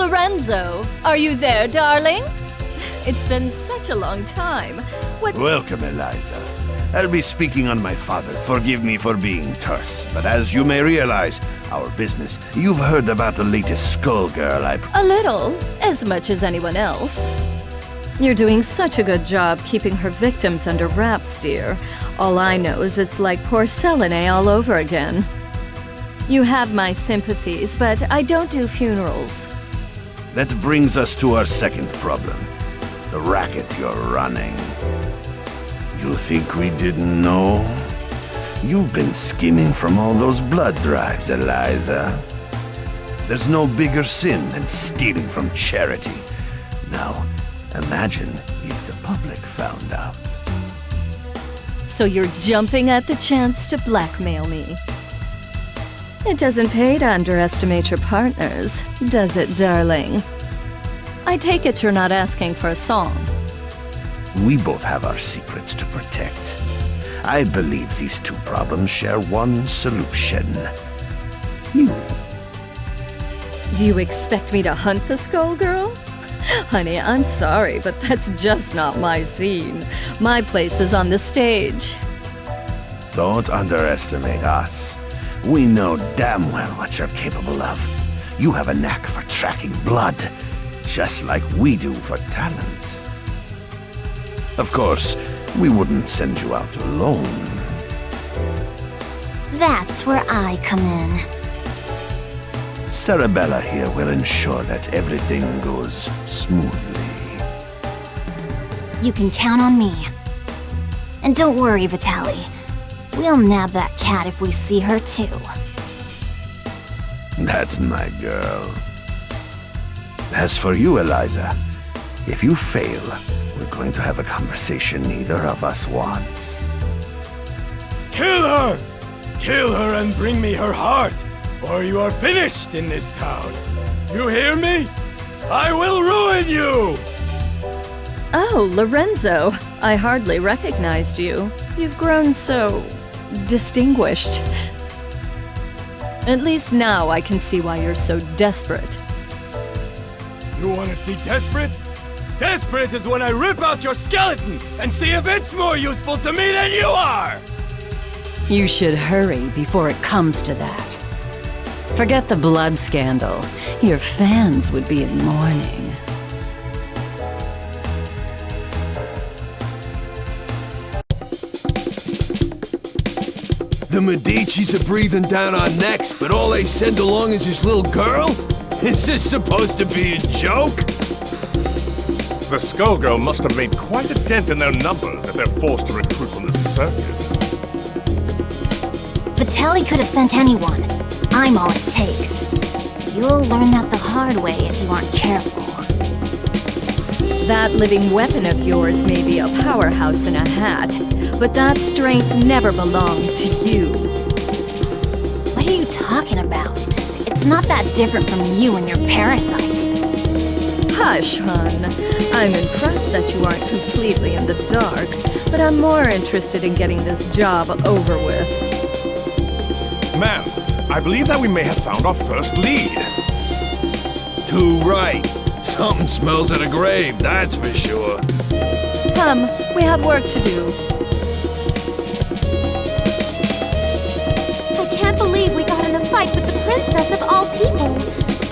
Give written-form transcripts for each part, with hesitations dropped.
Lorenzo, are you there, darling? It's been such a long time. Welcome, Eliza. I'll be speaking on my father. Forgive me for being terse, but as you may realize, our business, you've heard about the latest Skullgirl A little, as much as anyone else. You're doing such a good job keeping her victims under wraps, dear. All I know is it's like porcelain all over again. You have my sympathies, but I don't do funerals. That brings us to our second problem. The racket you're running. You think we didn't know? You've been scheming from all those blood drives, Eliza. There's no bigger sin than stealing from charity. Now, imagine if the public found out. So you're jumping at the chance to blackmail me. It doesn't pay to underestimate your partners, does it, darling? I take it you're not asking for a song. We both have our secrets to protect. I believe these two problems share one solution. You. Do you expect me to hunt the Skullgirl? Honey, I'm sorry, but that's just not my scene. My place is on the stage. Don't underestimate us. We know damn well what you're capable of. You have a knack for tracking blood, just like we do for talent. Of course, we wouldn't send you out alone. That's where I come in. Sarabella here will ensure that everything goes smoothly. You can count on me. And don't worry, Vitaly. We'll nab that cat if we see her too. That's my girl. As for you, Eliza, if you fail, we're going to have a conversation neither of us wants. Kill her! Kill her and bring me her heart, or you are finished in this town. You hear me? I will ruin you! Oh, Lorenzo, I hardly recognized you. You've grown so distinguished. At least now I can see why you're so desperate. You want to see desperate? Desperate is when I rip out your skeleton and see if it's more useful to me than you are! You should hurry before it comes to that. Forget the blood scandal. Your fans would be in mourning. The Medicis are breathing down our necks, but all they send along is this little girl? Is this supposed to be a joke? The Skullgirl must have made quite a dent in their numbers if they're forced to recruit from the circus. Vitaly could have sent anyone. I'm all it takes. You'll learn that the hard way if you aren't careful. That living weapon of yours may be a powerhouse in a hat, but that strength never belonged to you. What are you talking about? It's not that different from you and your parasite. Hush, hon. I'm impressed that you aren't completely in the dark, but I'm more interested in getting this job over with. Ma'am, I believe that we may have found our first lead. Too right. Something smells of a grave, that's for sure. Come, we have work to do. I can't believe we got in a fight with the princess of all people.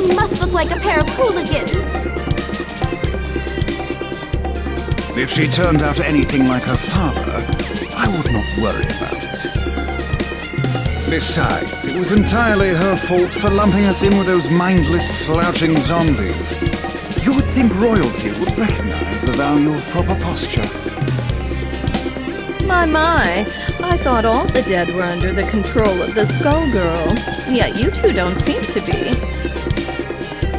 We must look like a pair of hooligans. If she turned out anything like her father, I would not worry about it. Besides, it was entirely her fault for lumping us in with those mindless, slouching zombies. You would think royalty would recognize the value of proper posture. My, I thought all the dead were under the control of the Skullgirl. Yet you two don't seem to be.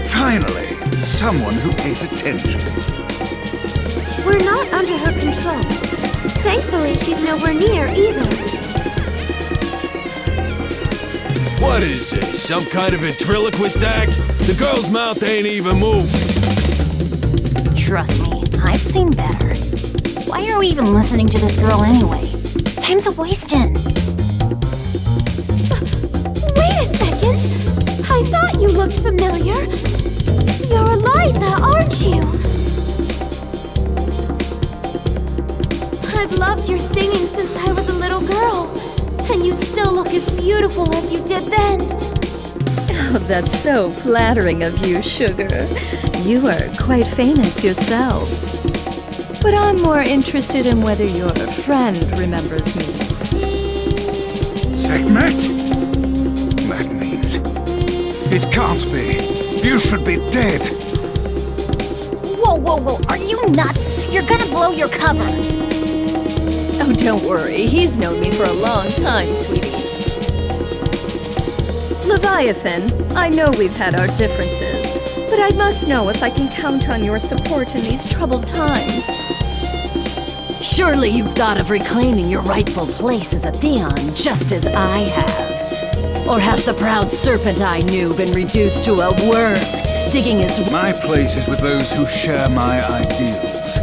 Finally, someone who pays attention. We're not under her control. Thankfully, she's nowhere near either. What is this, some kind of ventriloquist act? The girl's mouth ain't even moving. Trust me, I've seen better. Why are we even listening to this girl anyway? Time's a wasting. Wait a second! I thought you looked familiar. You're loved your singing since I was a little girl. And you still look as beautiful as you did then. Oh, that's so flattering of you, Sugar. You are quite famous yourself. But I'm more interested in whether your friend remembers me. Sekhmet? That means... It can't be. You should be dead. Whoa, whoa, whoa, are you nuts? You're gonna blow your cover. Oh, don't worry. He's known me for a long time, sweetie. Leviathan, I know we've had our differences, but I must know if I can count on your support in these troubled times. Surely you've thought of reclaiming your rightful place as a Theon, just as I have. Or has the proud serpent I knew been reduced to a worm, digging his... My place is with those who share my ideals.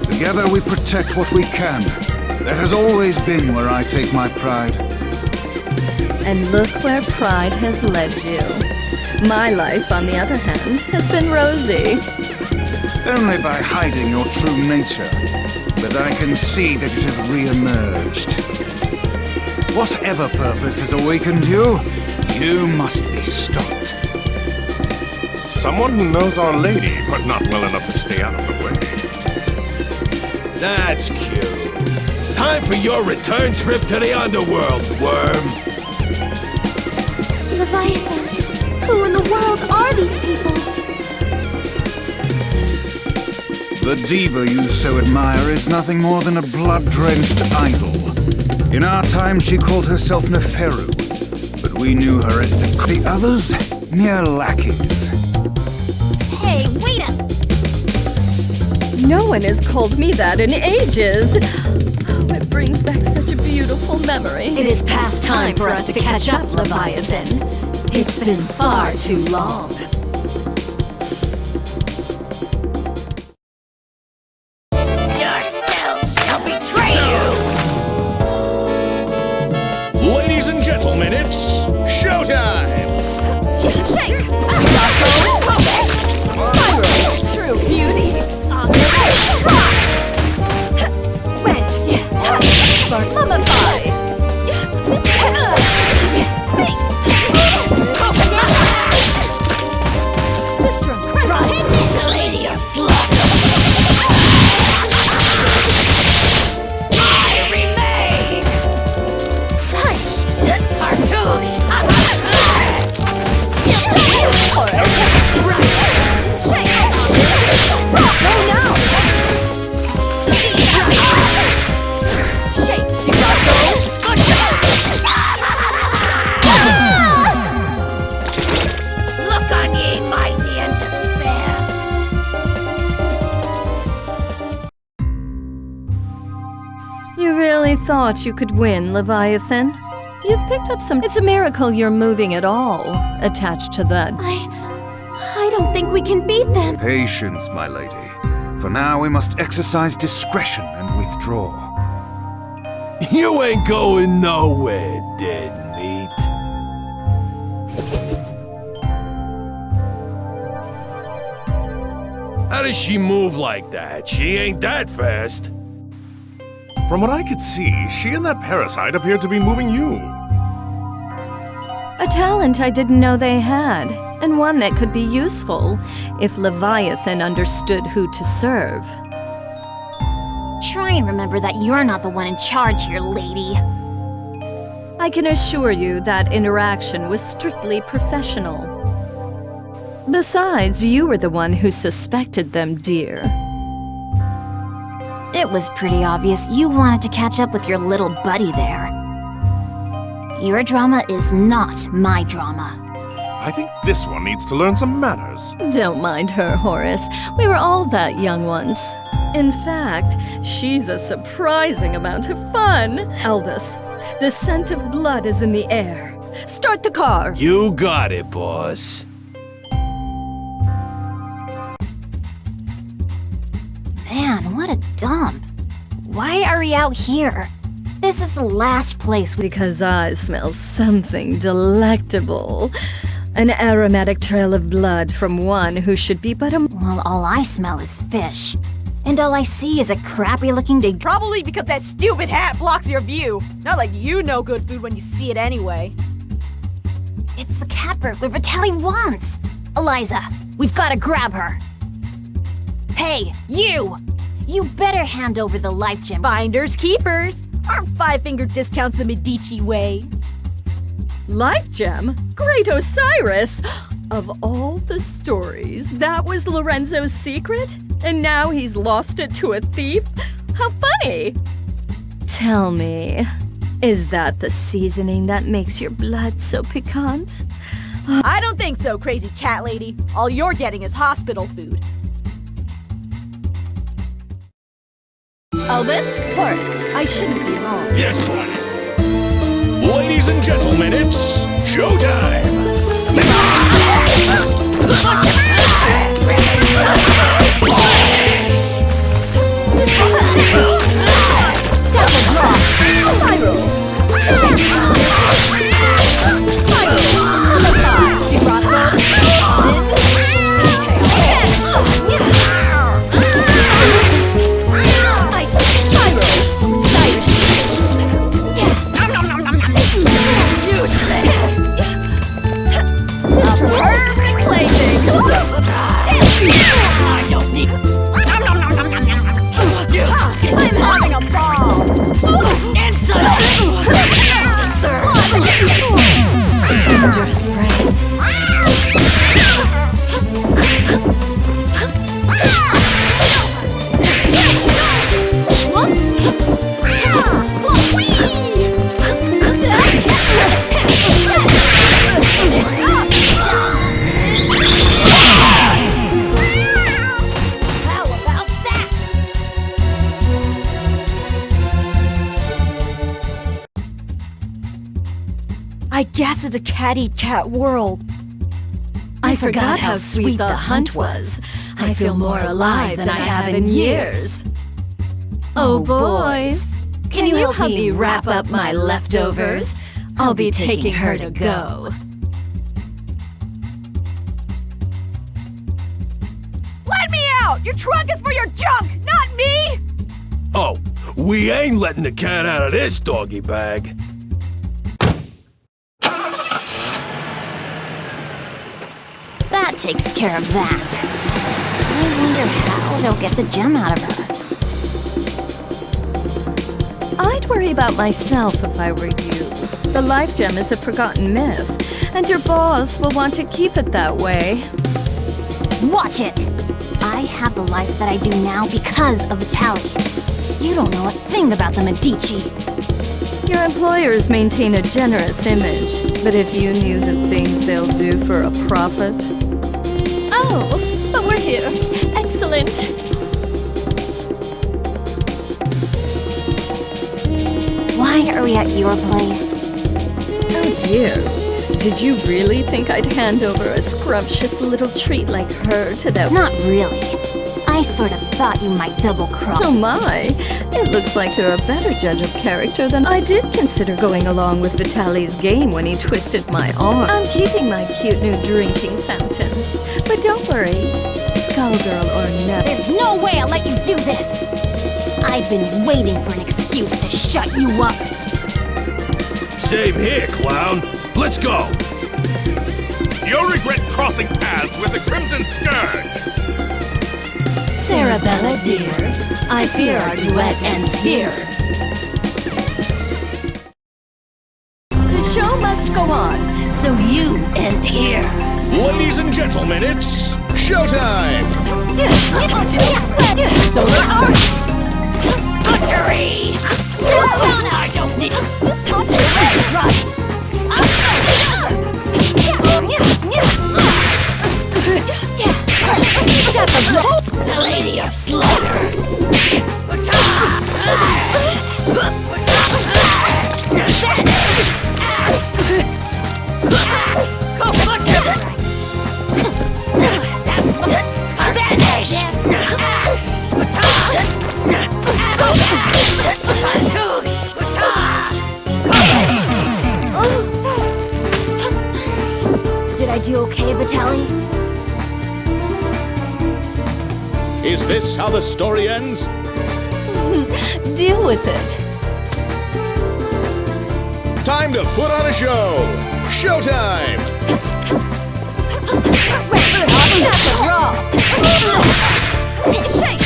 Together we protect what we can. That has always been where I take my pride. And look where pride has led you. My life, on the other hand, has been rosy. Only by hiding your true nature. But I can see that it has re-emerged. Whatever purpose has awakened you, you must be stopped. Someone who knows Our Lady, but not well enough to stay out of the way. That's cute. Time for your return trip to the underworld, worm. Leviathan, who in the world are these people? The diva you so admire is nothing more than a blood-drenched idol. In our time, she called herself Neferu, but we knew her as the others, mere lackeys. Hey, wait up! No one has called me that in ages. Oh, it brings back such a beautiful memory. It is past time for us to catch up, Leviathan. It's been far too long. Yourselves shall betray you! Ladies and gentlemen, it's showtime! Shake! True beauty. Wedge! Mummify. Sister, the Lady of Slaughter! I remain! Punch! Cartouche! Shake! Go now! Shake! Look on ye, mighty and despair! You really thought you could win, Leviathan? You've picked up some... It's a miracle you're moving at all, attached to that. I don't think we can beat them. Patience, my lady. For now, we must exercise discretion and withdraw. You ain't going nowhere, dead meat. How does she move like that? She ain't that fast. From what I could see, she and that parasite appeared to be moving you. A talent I didn't know they had, and one that could be useful if Leviathan understood who to serve. Try and remember that you're not the one in charge here, lady. I can assure you that interaction was strictly professional. Besides, you were the one who suspected them, dear. It was pretty obvious you wanted to catch up with your little buddy there. Your drama is not my drama. I think this one needs to learn some manners. Don't mind her, Horace. We were all that young once. In fact, she's a surprising amount of fun. Albus, the scent of blood is in the air. Start the car! You got it, boss. Man, what a dump. Why are we out here? This is the last place we... Because I smell something delectable. An aromatic trail of blood from one who should be but a... Well, all I smell is fish. And all I see is a crappy-looking dig. Probably because that stupid hat blocks your view. Not like you know good food when you see it anyway. It's the cat burglar Vitaly wants! Eliza, we've gotta grab her. Hey, you! You better hand over the life gem. Finders keepers. Aren't five-finger discounts the Medici way? Life gem? Great Osiris! Of all the stories, that was Lorenzo's secret? And now he's lost it to a thief? How funny! Tell me, is that the seasoning that makes your blood so piquant? I don't think so, crazy cat lady. All you're getting is hospital food. Elvis? Horace, I shouldn't be long. Yes, boss. Ladies and gentlemen, it's showtime! I guess it's a cat-eat-cat world. I forgot how sweet the hunt was. I feel more alive than I have in years. Oh, boys, can you help me wrap up my leftovers? I'll be taking her to go. Let me out! Your trunk is for your junk, not me! Oh, we ain't letting the cat out of this doggy bag. That takes care of that. I wonder how they'll get the gem out of her. I'd worry about myself if I were you. The life gem is a forgotten myth, and your boss will want to keep it that way. Watch it! I have the life that I do now because of Vitaly. You don't know a thing about the Medici. Your employers maintain a generous image, but if you knew the things they'll do for a profit... Oh, but we're here. Excellent. Why are we at your place? Oh dear. Did you really think I'd hand over a scrumptious little treat like her to that... Not really. I sort of thought you might double-cross. Oh my! It looks like you're a better judge of character than I did consider going along with Vitaly's game when he twisted my arm. I'm keeping my cute new drinking fountain. But don't worry, Skullgirl or never. There's no way I'll let you do this! I've been waiting for an excuse to shut you up. Same here, clown. Let's go. You'll regret crossing paths with the Crimson Scourge. Sarabella, dear, I fear our duet ends here. The show must go on, So you end here. Ladies and gentlemen, it's showtime! Solar art! Butchery! I don't need this The Lady of Slaughter! Axe! Axe! Go butcher! That's vanish! Axe! Did I do okay, Vitaly? Is this how the story ends? Deal with it. Time to put on a show! Showtime! Shake!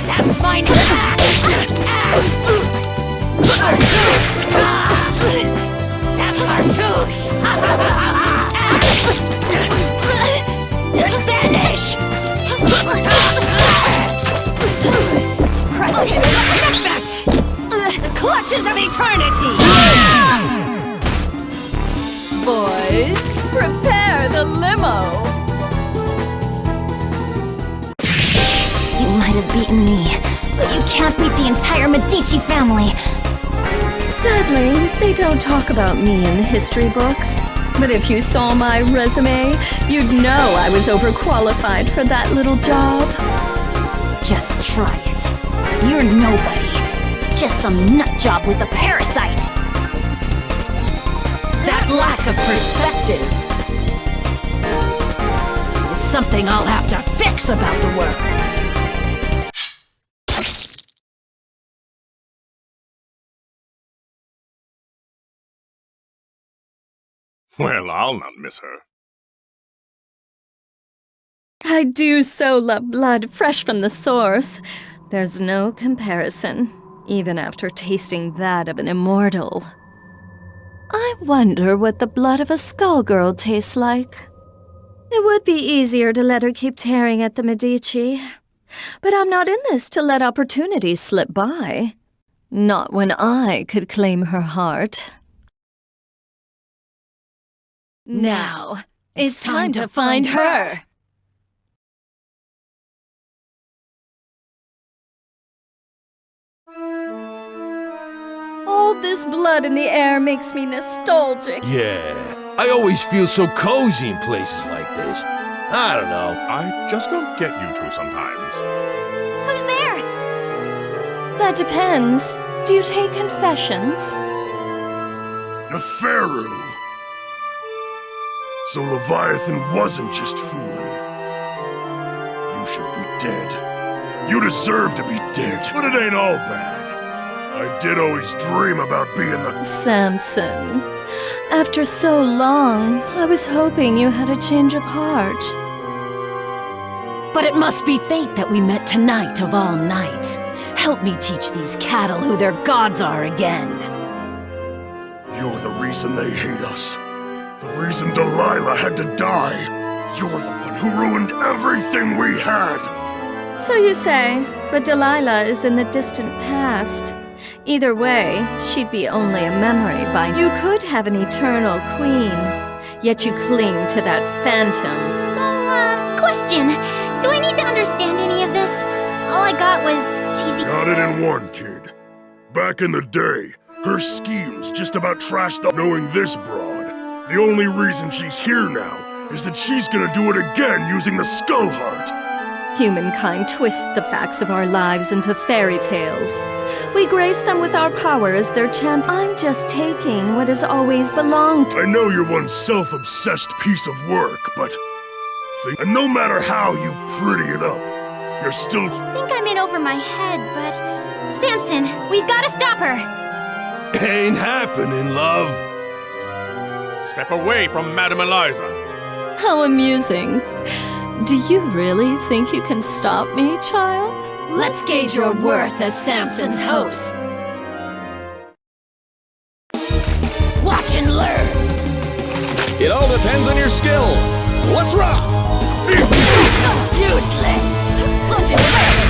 That's mine! That's Cartouche! Vanish! The clutches of eternity! Boys, prepare the limo. You might have beaten me, but you can't beat the entire Medici family. Sadly, they don't talk about me in the history books. But if you saw my resume, you'd know I was overqualified for that little job. Just try it. You're nobody. Just some nutjob with a parasite. That lack of perspective is something I'll have to fix about the world. Well, I'll not miss her. I do so love blood fresh from the source. There's no comparison, even after tasting that of an immortal. I wonder what the blood of a Skullgirl tastes like. It would be easier to let her keep tearing at the Medici. But I'm not in this to let opportunities slip by. Not when I could claim her heart. Now, it's time to find her. All this blood in the air makes me nostalgic. Yeah, I always feel so cozy in places like this. I don't know. I just don't get you two sometimes. Who's there? That depends. Do you take confessions? Neferu! So Leviathan wasn't just fooling. You should be dead. You deserve to be dead. But it ain't all bad. I did always dream about being the... Samson, after so long, I was hoping you had a change of heart. But it must be fate that we met tonight of all nights. Help me teach these cattle who their gods are again. You're the reason they hate us. The reason Delilah had to die. You're the one who ruined everything we had. So you say, but Delilah is in the distant past. Either way, she'd be only a memory by... You could have an eternal queen, yet you cling to that phantom. So, question. Do I need to understand any of this? All I got was cheesy... Got it in one, kid. Back in the day, her schemes just about trashed up. Knowing this broad, the only reason she's here now is that she's gonna do it again using the Skull Heart. Humankind twists the facts of our lives into fairy tales. We grace them with our power as their champion. I'm just taking what has always belonged to... I know you're one self-obsessed piece of work, but... And no matter how you pretty it up, you're still... I think I'm in over my head, but... Samson, we've got to stop her! Ain't happening, love. Step away from Madame Eliza. How amusing. Do you really think you can stop me, child? Let's gauge your worth as Samson's host. Watch and learn. It all depends on your skill. Let's rock! Useless.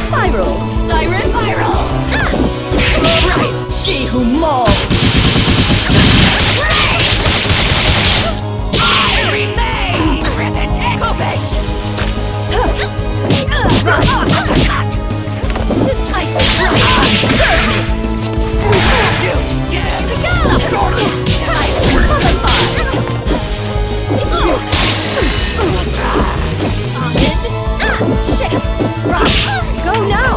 Spiral! Siren Spiral. Rise, she who mauls. I remain. Repetitive. Go now!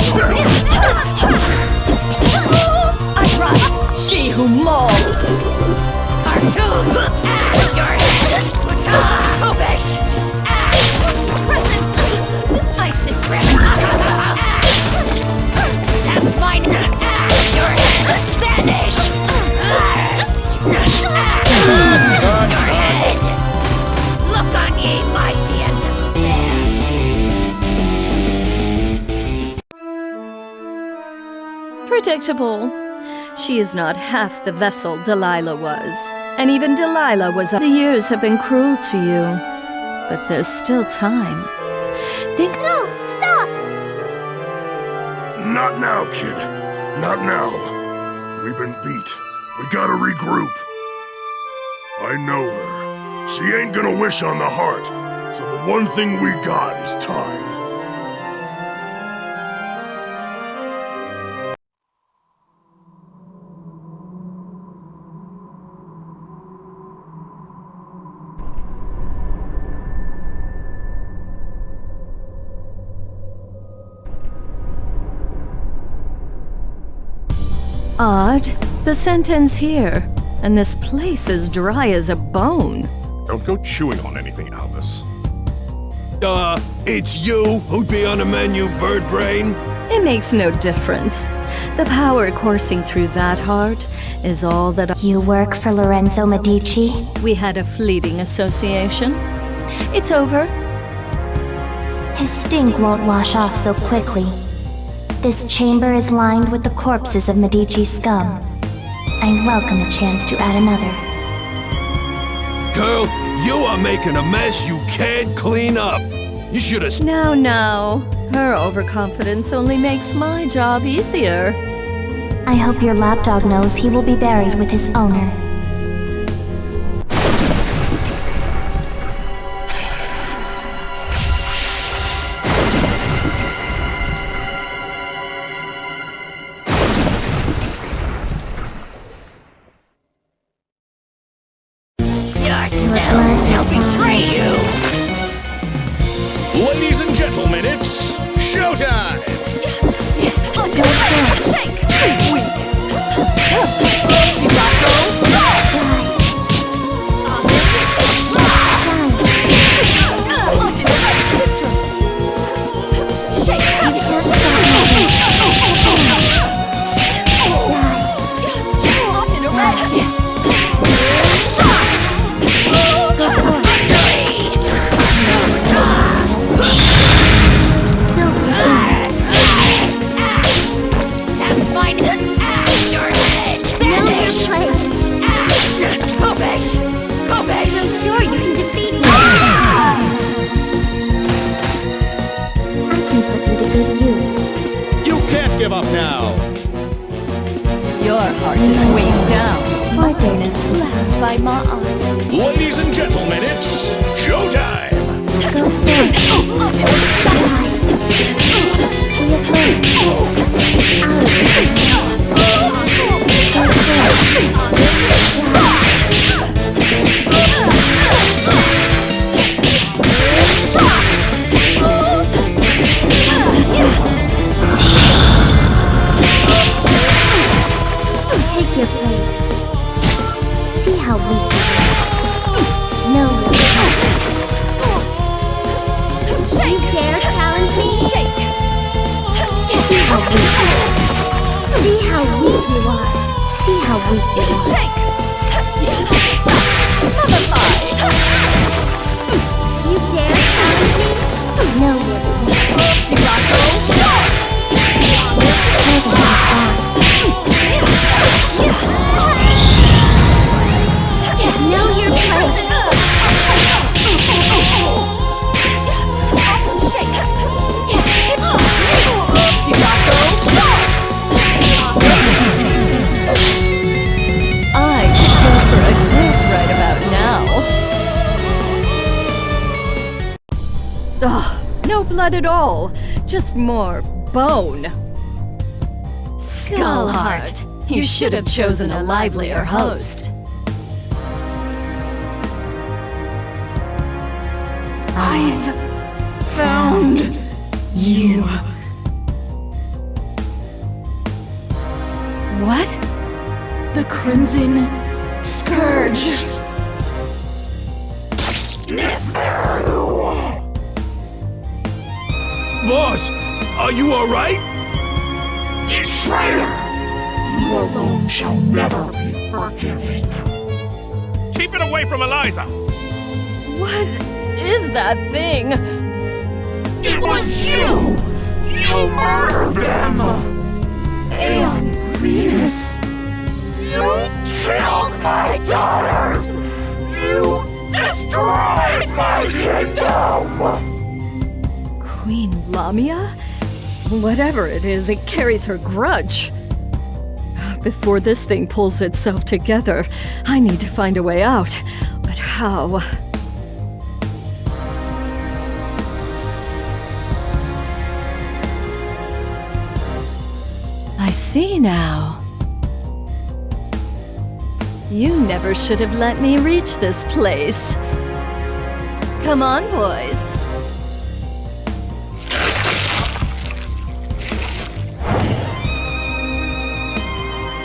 She who mauls. Cartoon. Ash your head. Predictable. She is not half the vessel Delilah was. And even Delilah was... The years have been cruel to you. But there's still time. Think... No! Stop! Not now, kid. Not now. We've been beat. We gotta regroup. I know her. She ain't gonna wish on the heart. So the one thing we got is time. Odd. The scent ends here, and this place is dry as a bone. Don't go chewing on anything, Albus. It's you who'd be on the menu, bird brain? It makes no difference. The power coursing through that heart is all that You work for Lorenzo Medici? We had a fleeting association. It's over. His stink won't wash off so quickly. This chamber is lined with the corpses of Medici scum. I welcome a chance to add another. Girl, you are making a mess you can't clean up. You should have... Now. Her overconfidence only makes my job easier. I hope your lapdog knows he will be buried with his owner. Yourself shall betray you! Ladies and gentlemen, it's showtime! Shake! Give up now. Your heart is weighed down. Modern Is blessed by my aunt. Ladies and gentlemen, it's showtime! Go forth. Die. We have heard. Out of here. Go Take your place. See how weak you are. Know your place. Shake! You dare challenge me? Shake! See how weak you are. See how weak you are. See how weak you are. Shake! You dare challenge me? Know your place. Present response. Know your place. Shake! I could go for a dip right about now. Ugh, no blood at all. Just more bone. Skullheart, you should have chosen a livelier host. I've found you. What? The Crimson Scourge. Boss, are you alright? Betrayer! You alone shall never be forgiven. Keep it away from Eliza! What is that thing? It was you! You murdered them! And my kingdom! Queen Lamia? Whatever it is, it carries her grudge. Before this thing pulls itself together, I need to find a way out. But how? I see now. You never should have let me reach this place. Come on, boys.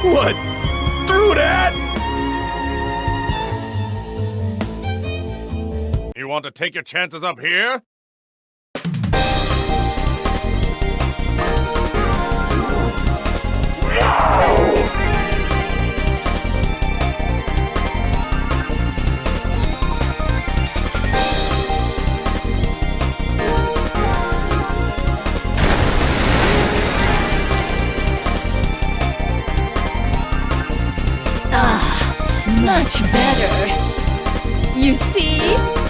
What? Through that? You want to take your chances up here? Much better. You see?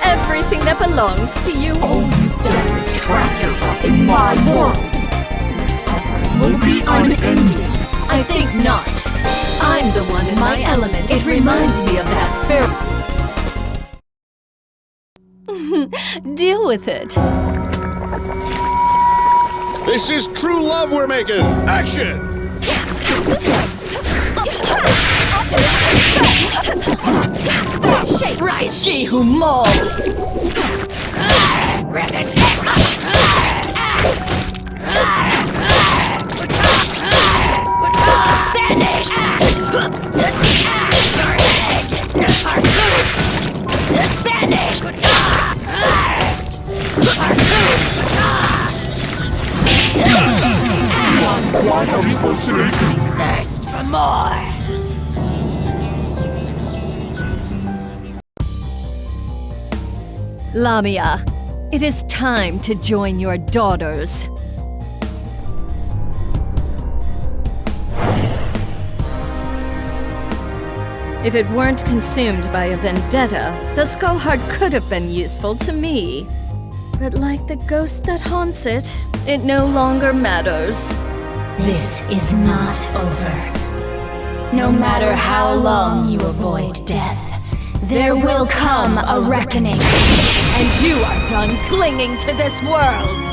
Everything that belongs to you. All you've done is trap yourself in my world. Your suffering will be unending. I think not. I'm the one in my element. It reminds me of that fair... Deal with it. This is true love we're making! Action! Right, she who mauls. Why have you forsaken? Thirst for more. Lamia, it is time to join your daughters. If it weren't consumed by a vendetta, the skull heart could have been useful to me. But like the ghost that haunts it, it no longer matters. This is not over. No matter how long you avoid death, there will come a reckoning. And you are done clinging to this world!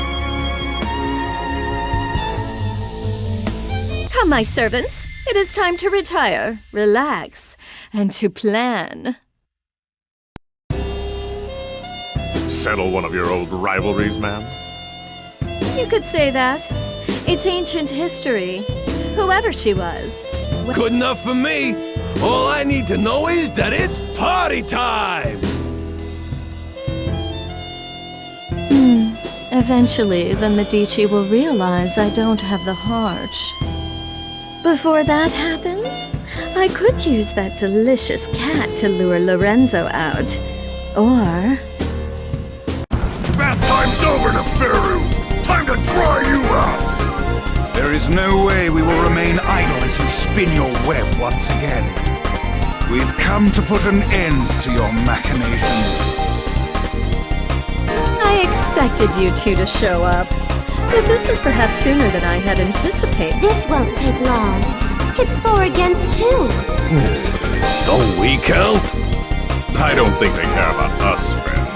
Come, my servants. It is time to retire, relax, and to plan. Settle one of your old rivalries, ma'am? You could say that. It's ancient history. Whoever she was. Good enough for me. All I need to know is that it's party time! Eventually, the Medici will realize I don't have the heart. Before that happens, I could use that delicious cat to lure Lorenzo out. Or... Bath time's over, Neferu! Time to try you out! There is no way we will remain idle as you spin your web once again. We've come to put an end to your machinations. I expected you two to show up. But this is perhaps sooner than I had anticipated. This won't take long. It's 4 against 2. Don't we count? I don't think they care about us, friend.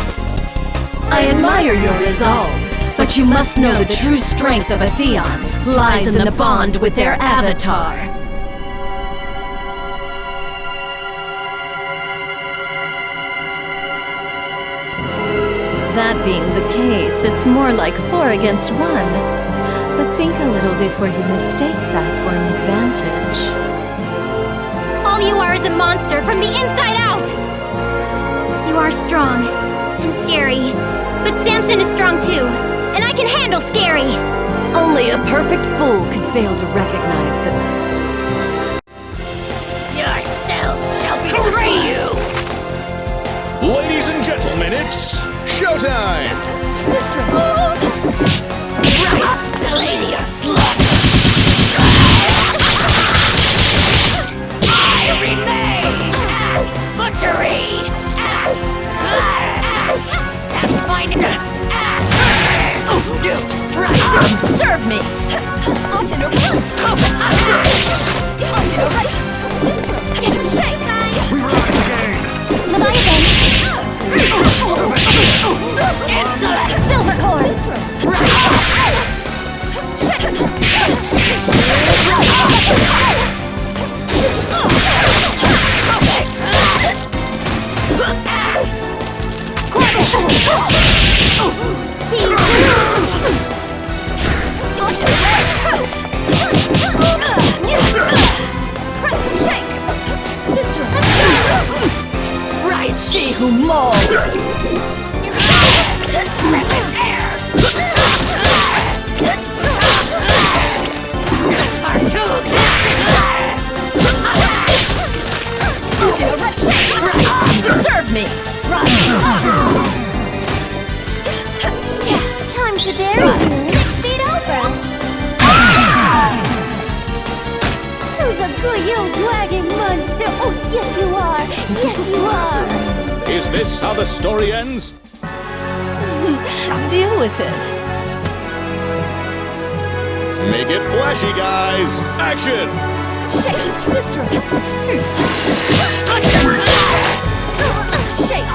I admire your resolve, but you must know the true strength of a Theon lies in the bond with their avatar. That being the case, it's more like 4 against 1. But think a little before you mistake that for an advantage. All you are is a monster from the inside out! You are strong and scary, but Samson is strong too, and I can handle scary! Only a perfect fool could fail to recognize that. Yourselves shall betray you! Ladies and gentlemen, it's showtime! Rise, the Lady of Slaughter! I remain! Axe! Butchery! Axe! Axe! who molds! Serve me! Time to bury you 6 feet over! Who's a good old dragon monster? Oh, yes you are! Yes you are! Is this how the story ends? Deal with it. Make it flashy, guys! Action! Shake, sister! Shake!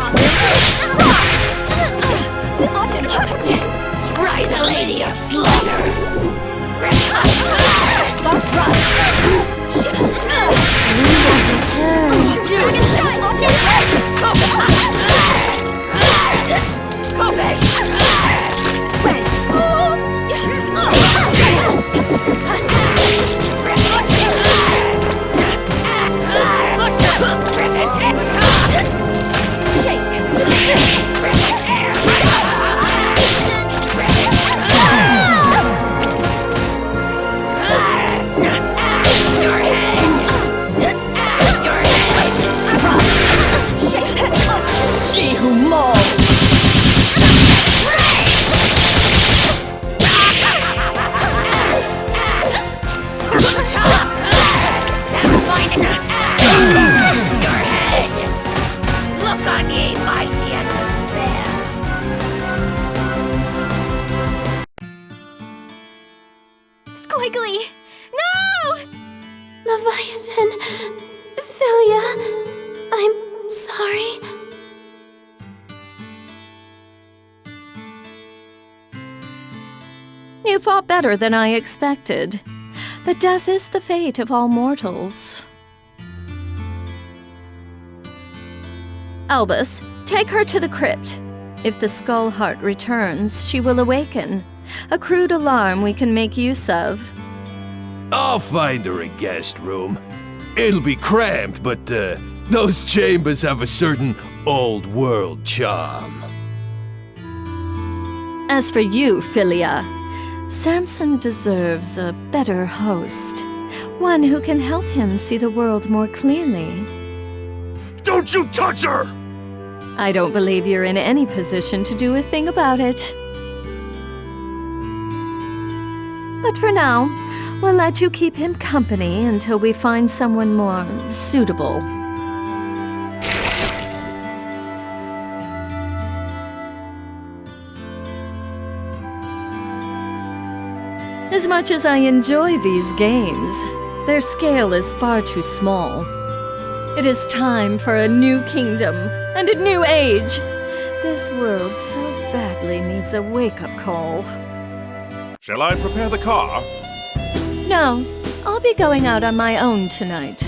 Rise, lady of slaughter! Boss run! We will return. She who molds! Look on ye, mighty and despair! Squiggly! No! Leviathan, Philia, I'm sorry. You fought better than I expected. But death is the fate of all mortals. Albus, take her to the crypt. If the Skull Heart returns, she will awaken. A crude alarm we can make use of. I'll find her a guest room. It'll be cramped, but those chambers have a certain old-world charm. As for you, Philia, Samson deserves a better host. One who can help him see the world more clearly. Don't you touch her! I don't believe you're in any position to do a thing about it. But for now, we'll let you keep him company until we find someone more suitable. As much as I enjoy these games, their scale is far too small. It is time for a new kingdom and a new age. This world so badly needs a wake-up call. Shall I prepare the car? No, I'll be going out on my own tonight.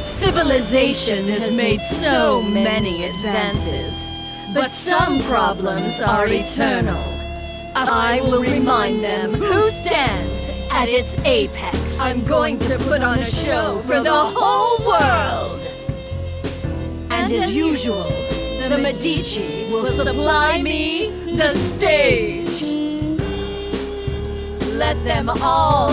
Civilization has made so many advances, but some problems are eternal. I will remind them who stands at its apex. I'm going to put on a show for the whole world. And as usual, the Medici will supply me the stage. Let them all